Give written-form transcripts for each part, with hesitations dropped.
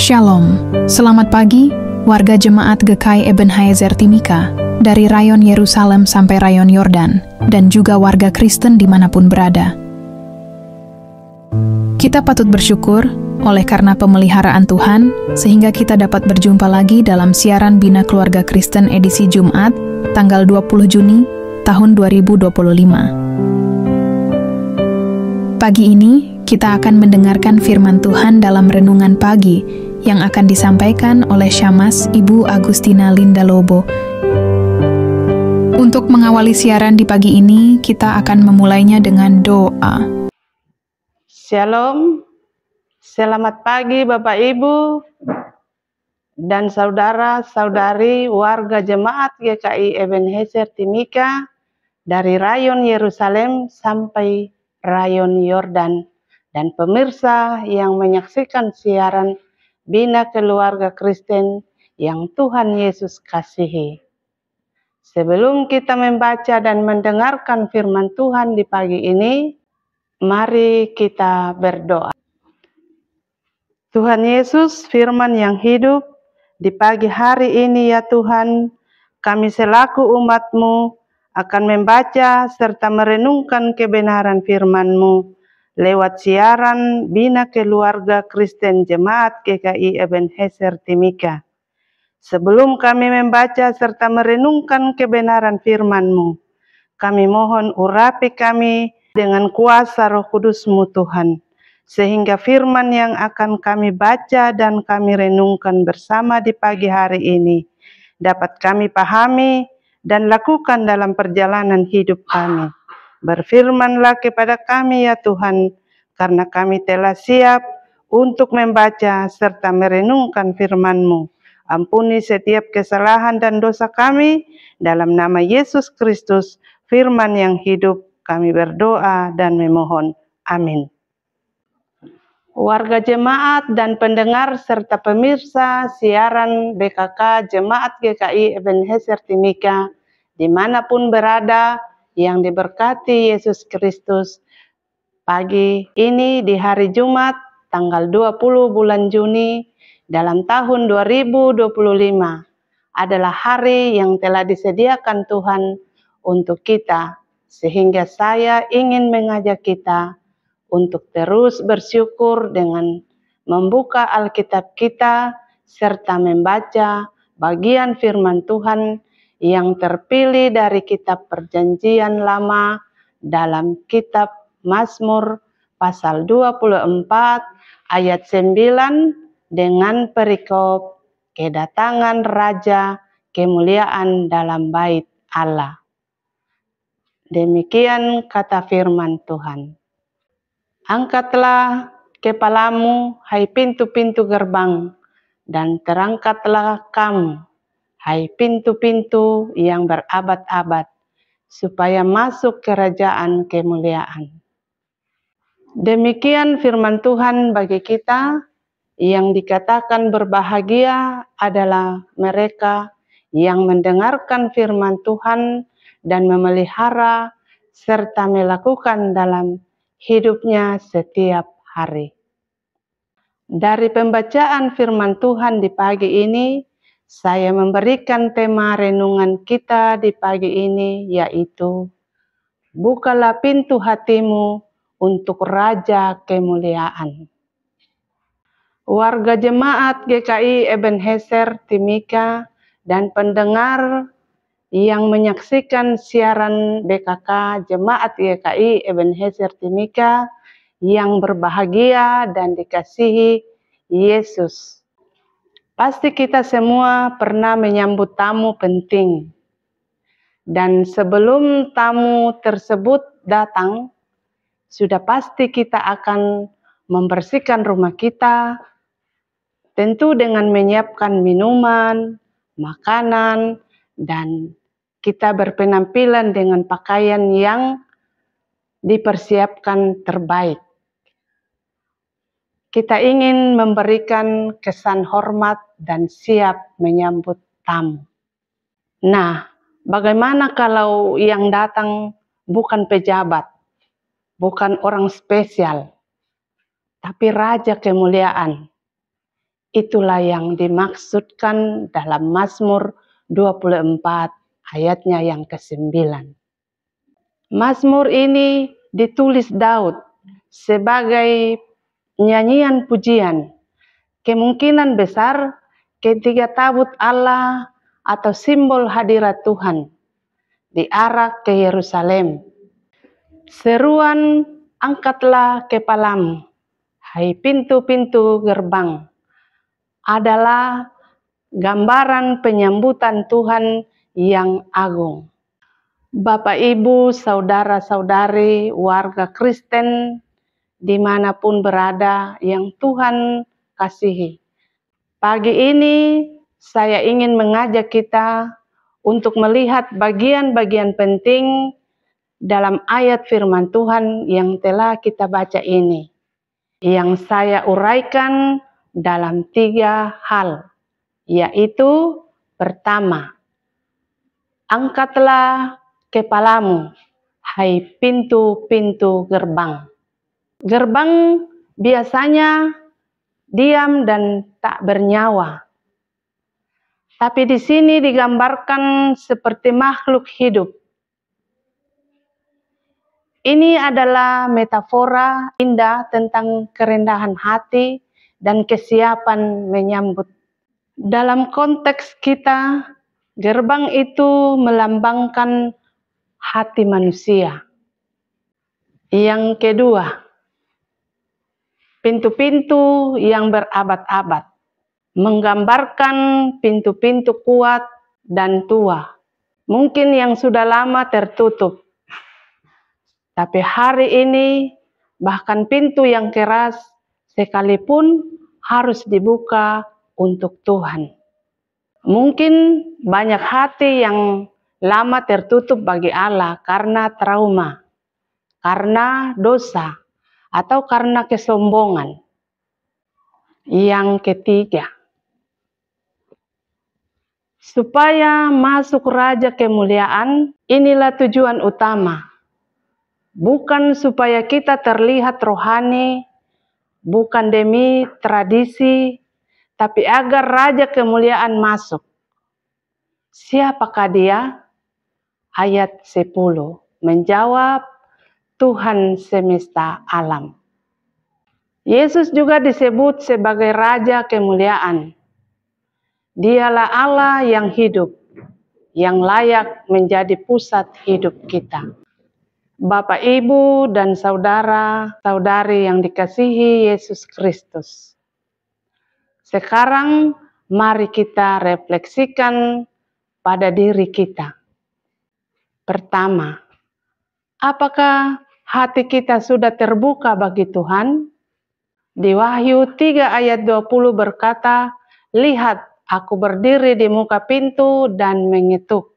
Shalom, selamat pagi warga jemaat GKI Ebenezer Timika dari rayon Yerusalem sampai rayon Yordan dan juga warga Kristen dimanapun berada. Kita patut bersyukur oleh karena pemeliharaan Tuhan sehingga kita dapat berjumpa lagi dalam siaran Bina Keluarga Kristen edisi Jumat tanggal 20 Juni tahun 2025. Pagi ini kita akan mendengarkan firman Tuhan dalam renungan pagi yang akan disampaikan oleh Syamas Ibu Agustina Linda Lobo. Untuk mengawali siaran di pagi ini, kita akan memulainya dengan doa. Shalom, selamat pagi Bapak Ibu dan saudara-saudari warga jemaat GKI Ebenezer Timika dari rayon Yerusalem sampai rayon Yordan dan pemirsa yang menyaksikan siaran Bina Keluarga Kristen yang Tuhan Yesus kasihi. Sebelum kita membaca dan mendengarkan firman Tuhan di pagi ini, mari kita berdoa. Tuhan Yesus, firman yang hidup, di pagi hari ini ya Tuhan, kami selaku umat-Mu akan membaca serta merenungkan kebenaran firman-Mu lewat siaran Bina Keluarga Kristen Jemaat GKI Ebenezer Timika. Sebelum kami membaca serta merenungkan kebenaran firman-Mu, kami mohon urapi kami dengan kuasa Roh Kudus-Mu Tuhan, sehingga firman yang akan kami baca dan kami renungkan bersama di pagi hari ini dapat kami pahami dan lakukan dalam perjalanan hidup kami. Berfirmanlah kepada kami ya Tuhan, karena kami telah siap untuk membaca serta merenungkan firman-Mu. Ampuni setiap kesalahan dan dosa kami, dalam nama Yesus Kristus, firman yang hidup, kami berdoa dan memohon. Amin. Warga jemaat dan pendengar serta pemirsa siaran BKK Jemaat GKI Ebenezer Timika, dimanapun berada, yang diberkati Yesus Kristus. Pagi ini di hari Jumat tanggal 20 bulan Juni dalam tahun 2025 adalah hari yang telah disediakan Tuhan untuk kita, sehingga saya ingin mengajak kita untuk terus bersyukur dengan membuka Alkitab kita serta membaca bagian firman Tuhan yang terpilih dari kitab Perjanjian Lama dalam kitab Mazmur pasal 24 ayat 9 dengan perikop kedatangan Raja kemuliaan dalam bait Allah. Demikian kata firman Tuhan. Angkatlah kepalamu, hai pintu-pintu gerbang, dan terangkatlah kamu, hai pintu-pintu yang berabad-abad, supaya masuk kerajaan kemuliaan. Demikian firman Tuhan bagi kita, yang dikatakan berbahagia adalah mereka yang mendengarkan firman Tuhan dan memelihara serta melakukan dalam hidupnya setiap hari. Dari pembacaan firman Tuhan di pagi ini, saya memberikan tema renungan kita di pagi ini, yaitu bukalah pintu hatimu untuk Raja kemuliaan. Warga jemaat GKI Ebenezer Timika dan pendengar yang menyaksikan siaran BKK Jemaat GKI Ebenezer Timika yang berbahagia dan dikasihi Yesus. Pasti kita semua pernah menyambut tamu penting. Dan sebelum tamu tersebut datang, sudah pasti kita akan membersihkan rumah kita, tentu dengan menyiapkan minuman, makanan, dan kita berpenampilan dengan pakaian yang dipersiapkan terbaik. Kita ingin memberikan kesan hormat dan siap menyambut tamu. Nah, bagaimana kalau yang datang bukan pejabat, bukan orang spesial, tapi Raja kemuliaan Itulah yang dimaksudkan dalam Mazmur 24 ayatnya yang ke-9. Mazmur ini ditulis Daud sebagai nyanyian pujian. Kemungkinan besar ketika tabut Allah atau simbol hadirat Tuhan diarak ke Yerusalem. Seruan, angkatlah kepalamu, hai pintu-pintu gerbang, adalah gambaran penyambutan Tuhan yang agung. Bapak, Ibu, saudara-saudari, warga Kristen dimanapun berada yang Tuhan kasihi. Pagi ini saya ingin mengajak kita untuk melihat bagian-bagian penting dalam ayat firman Tuhan yang telah kita baca ini, yang saya uraikan dalam 3 hal, yaitu pertama, angkatlah kepalamu, hai pintu-pintu gerbang. Gerbang biasanya diam dan tak bernyawa, tapi di sini digambarkan seperti makhluk hidup. Ini adalah metafora indah tentang kerendahan hati dan kesiapan menyambut. Dalam konteks kita, gerbang itu melambangkan hati manusia. Yang kedua, pintu-pintu yang berabad-abad, menggambarkan pintu-pintu kuat dan tua. Mungkin yang sudah lama tertutup. Tapi hari ini, bahkan pintu yang keras sekalipun harus dibuka untuk Tuhan. Mungkin banyak hati yang lama tertutup bagi Allah karena trauma, karena dosa, atau karena kesombongan. Yang ketiga, supaya masuk Raja Kemuliaan, inilah tujuan utama. Bukan supaya kita terlihat rohani, bukan demi tradisi, tapi agar Raja Kemuliaan masuk. Siapakah dia? Ayat 10 menjawab, Tuhan semesta alam. Yesus juga disebut sebagai Raja Kemuliaan. Dialah Allah yang hidup, yang layak menjadi pusat hidup kita. Bapak, Ibu, dan saudara-saudari yang dikasihi Yesus Kristus. Sekarang mari kita refleksikan pada diri kita. Pertama, apakah hati kita sudah terbuka bagi Tuhan? Di Wahyu 3 ayat 20 berkata, lihat, aku berdiri di muka pintu dan mengetuk.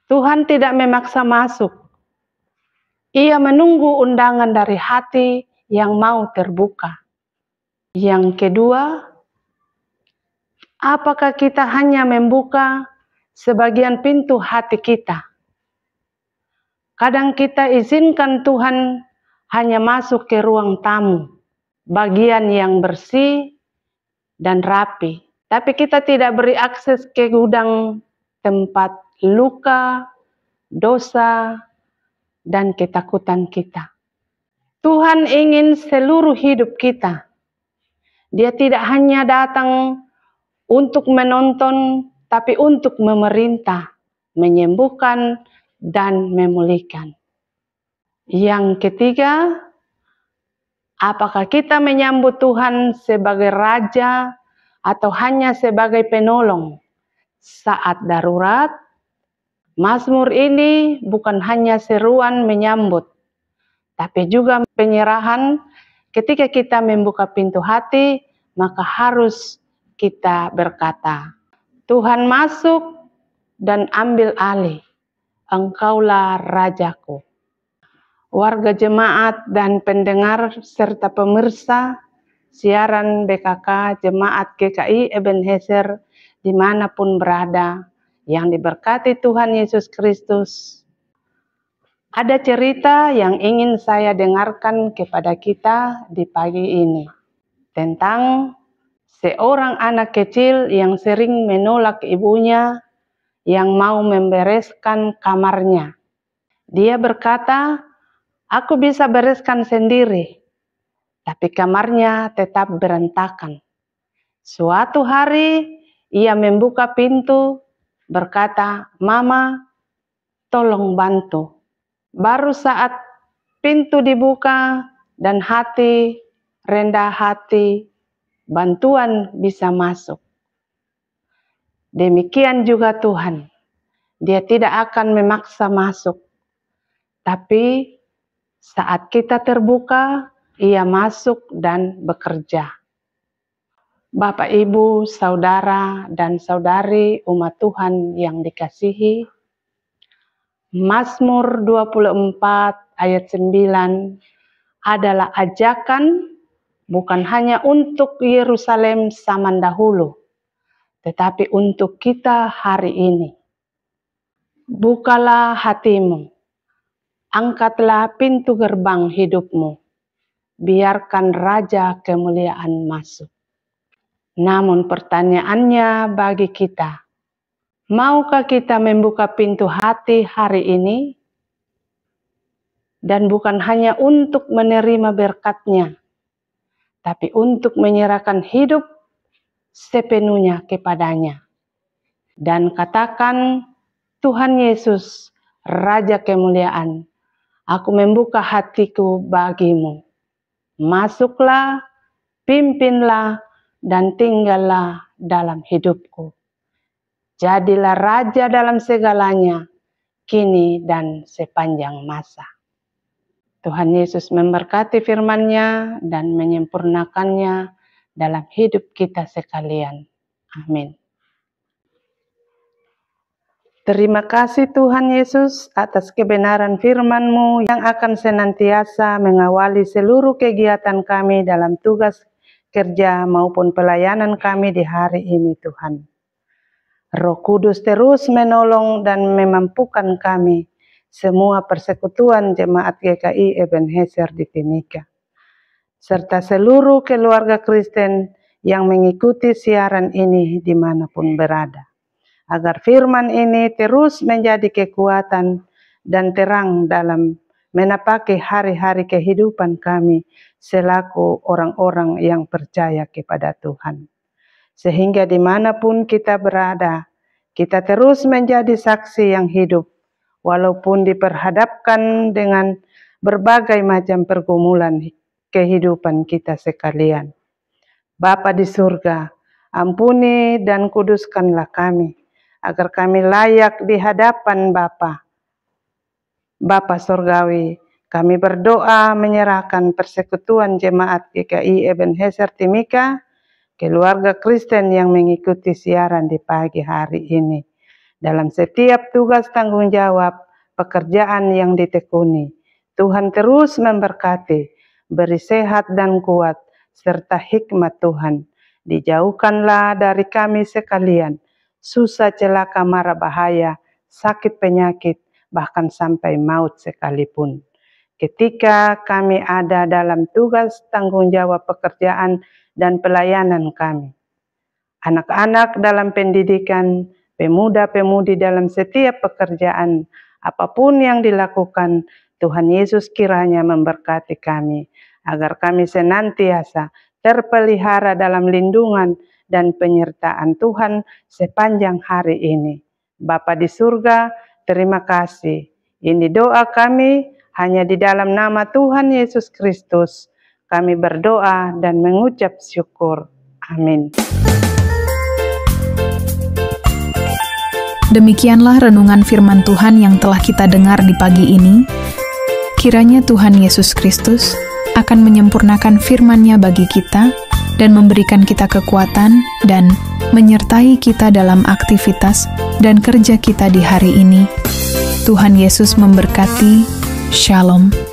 Tuhan tidak memaksa masuk. Ia menunggu undangan dari hati yang mau terbuka. Yang kedua, apakah kita hanya membuka sebagian pintu hati kita? Kadang kita izinkan Tuhan hanya masuk ke ruang tamu, bagian yang bersih dan rapi. Tapi kita tidak beri akses ke gudang tempat luka, dosa, dan ketakutan kita. Tuhan ingin seluruh hidup kita. Dia tidak hanya datang untuk menonton, tapi untuk memerintah, menyembuhkan, dan memulihkan. Yang ketiga, apakah kita menyambut Tuhan sebagai Raja atau hanya sebagai penolong saat darurat? Mazmur ini bukan hanya seruan menyambut, tapi juga penyerahan. Ketika kita membuka pintu hati, maka harus kita berkata, Tuhan masuk dan ambil alih, Engkaulah Rajaku. Warga jemaat dan pendengar serta pemirsa siaran BKK Jemaat GKI Ebenezer dimanapun berada, yang diberkati Tuhan Yesus Kristus. Ada cerita yang ingin saya dengarkan kepada kita di pagi ini tentang seorang anak kecil yang sering menolak ibunya yang mau membereskan kamarnya. Dia berkata, "Aku bisa bereskan sendiri." Tapi kamarnya tetap berantakan. Suatu hari ia membuka pintu, berkata, "Mama, tolong bantu." Baru saat pintu dibuka dan rendah hati, bantuan bisa masuk. Demikian juga Tuhan. Dia tidak akan memaksa masuk. Tapi saat kita terbuka, Ia masuk dan bekerja. Bapak, Ibu, saudara, dan saudari umat Tuhan yang dikasihi, Mazmur 24 ayat 9 adalah ajakan bukan hanya untuk Yerusalem zaman dahulu, tetapi untuk kita hari ini. Bukalah hatimu, angkatlah pintu gerbang hidupmu, biarkan Raja kemuliaan masuk. Namun pertanyaannya bagi kita, maukah kita membuka pintu hati hari ini? Dan bukan hanya untuk menerima berkat-Nya, tapi untuk menyerahkan hidup sepenuhnya kepada-Nya. Dan katakan, "Tuhan Yesus, Raja kemuliaan, aku membuka hatiku bagimu. Masuklah, pimpinlah, dan tinggallah dalam hidupku. Jadilah Raja dalam segalanya, kini dan sepanjang masa." Tuhan Yesus memberkati firman-Nya dan menyempurnakannya dalam hidup kita sekalian. Amin. Terima kasih Tuhan Yesus atas kebenaran firman-Mu yang akan senantiasa mengawali seluruh kegiatan kami dalam tugas kerja maupun pelayanan kami di hari ini Tuhan. Roh Kudus terus menolong dan memampukan kami, semua persekutuan jemaat GKI Ebenezer di Timika, serta seluruh keluarga Kristen yang mengikuti siaran ini dimanapun berada, agar firman ini terus menjadi kekuatan dan terang dalam menapaki hari-hari kehidupan kami selaku orang-orang yang percaya kepada Tuhan. Sehingga dimanapun kita berada, kita terus menjadi saksi yang hidup, walaupun diperhadapkan dengan berbagai macam pergumulan kehidupan kita sekalian. Bapa di surga, ampuni dan kuduskanlah kami, agar kami layak di hadapan Bapa. Bapa Surgawi, kami berdoa menyerahkan persekutuan jemaat GKI Ebenezer Timika, keluarga Kristen yang mengikuti siaran di pagi hari ini, dalam setiap tugas tanggung jawab pekerjaan yang ditekuni. Tuhan terus memberkati, beri sehat dan kuat, serta hikmat Tuhan. Dijauhkanlah dari kami sekalian, susah, celaka, mara bahaya, sakit penyakit, bahkan sampai maut sekalipun. Ketika kami ada dalam tugas tanggung jawab pekerjaan dan pelayanan kami. Anak-anak dalam pendidikan, pemuda-pemudi dalam setiap pekerjaan, apapun yang dilakukan, Tuhan Yesus kiranya memberkati kami, agar kami senantiasa terpelihara dalam lindungan dan penyertaan Tuhan sepanjang hari ini. Bapa di surga, terima kasih. Ini doa kami hanya di dalam nama Tuhan Yesus Kristus. Kami berdoa dan mengucap syukur. Amin. Demikianlah renungan firman Tuhan yang telah kita dengar di pagi ini. Kiranya Tuhan Yesus Kristus akan menyempurnakan firman-Nya bagi kita dan memberikan kita kekuatan dan menyertai kita dalam aktivitas dan kerja kita di hari ini. Tuhan Yesus memberkati. Shalom.